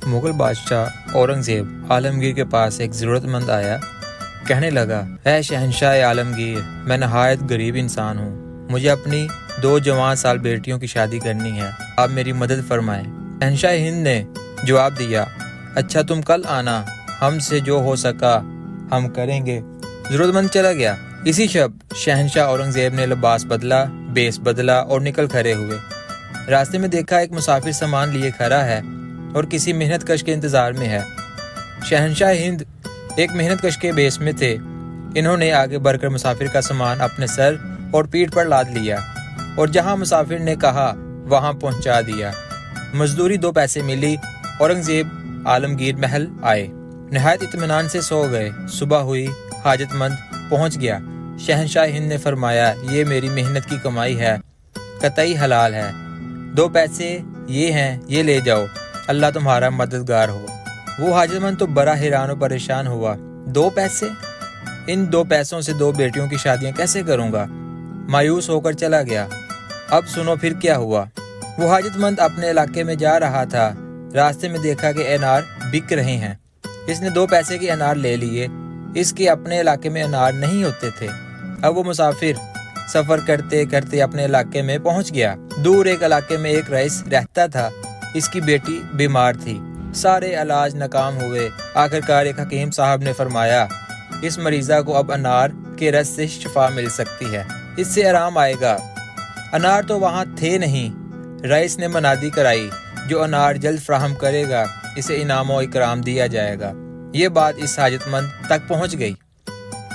मुग़ल बादशाह औरंगज़ेब आलमगीर के पास एक ज़रूरतमंद आया। कहने लगा, ऐ शहंशाह आलमगीर, मैं नहायत गरीब इंसान हूँ। मुझे अपनी 2 जवान साल बेटियों की शादी करनी है, आप मेरी मदद फरमाएं। शहंशाह हिंद ने जवाब दिया, अच्छा तुम कल आना, हमसे जो हो सका हम करेंगे। ज़रूरतमंद चला गया। इसी शब शहंशाह औरंगज़ेब ने लिबास बदला, बेस बदला और निकल खड़े हुए। रास्ते में देखा एक मुसाफिर सामान लिए खड़ा है और किसी मेहनत कश के इंतज़ार में है। शहंशाह हिंद एक मेहनत कश के बेस में थे। इन्होंने आगे बढ़कर मुसाफिर का सामान अपने सर और पीठ पर लाद लिया और जहां मुसाफिर ने कहा वहां पहुंचा दिया। मजदूरी 2 पैसे मिली। औरंगज़ेब आलमगीर महल आए, नहायत इत्मीनान से सो गए। सुबह हुई, हाजतमंद पहुंच गया। शहंशाह हिंद ने फरमाया, ये मेरी मेहनत की कमाई है, कतई हलाल है। 2 पैसे ये हैं, ये ले जाओ, अल्लाह तुम्हारा मददगार हो। वो हाजतमंद तो बड़ा हैरान और परेशान हुआ। 2 पैसे? इन 2 पैसों से 2 बेटियों की शादियां कैसे करूंगा? मायूस होकर चला गया। अब सुनो फिर क्या हुआ। वो हाजतमंद अपने इलाके में जा रहा था। रास्ते में देखा कि अनार बिक रहे हैं। इसने 2 पैसे के अनार ले लिए। इसके अपने इलाके में अनार नहीं होते थे। अब वो मुसाफिर सफर करते करते अपने इलाके में पहुंच गया। दूर एक इलाके में एक रईस रहता था। इसकी बेटी बीमार थी। सारे इलाज नाकाम हुए। आखिरकार एक हकीम साहब ने फरमाया, इस मरीजा को अब अनार के रस से शिफा मिल सकती है, इससे आराम आएगा। अनार तो वहाँ थे नहीं। रईस ने मनादी कराई, जो अनार जल्द फ्राहम करेगा इसे इनाम और इकराम दिया जाएगा। ये बात इस हाजतमंद तक पहुँच गई,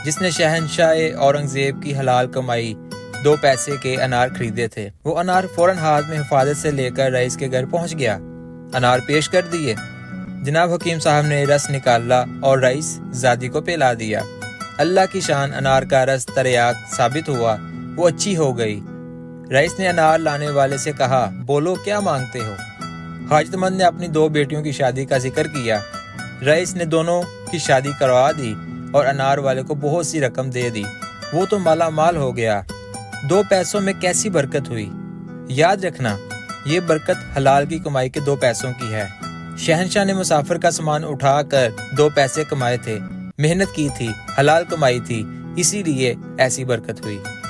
जिसने शहंशाह औरंगज़ेब की हलाल कमाई 2 पैसे के अनार खरीदे थे। वो अनार फौरन हाथ में हिफाजत से लेकर रईस के घर पहुँच गया। अनार पेश कर दिए। जनाब हकीम साहब ने रस निकाला और रईस ज़ादी को पिला दिया। अल्लाह की शान, अनार का रस तरियाक साबित हुआ, वो अच्छी हो गई। रईस ने अनार लाने वाले से कहा, बोलो क्या मांगते हो? हाजतमंद ने अपनी 2 बेटियों की शादी का जिक्र किया। रईस ने दोनों की शादी करवा दी और अनार वाले को बहुत सी रकम दे दी। वो तो माला माल हो गया। 2 पैसों में कैसी बरकत हुई। याद रखना, ये बरकत हलाल की कमाई के 2 पैसों की है। शहंशाह ने मुसाफिर का सामान उठाकर 2 पैसे कमाए थे, मेहनत की थी, हलाल कमाई थी, इसीलिए ऐसी बरकत हुई।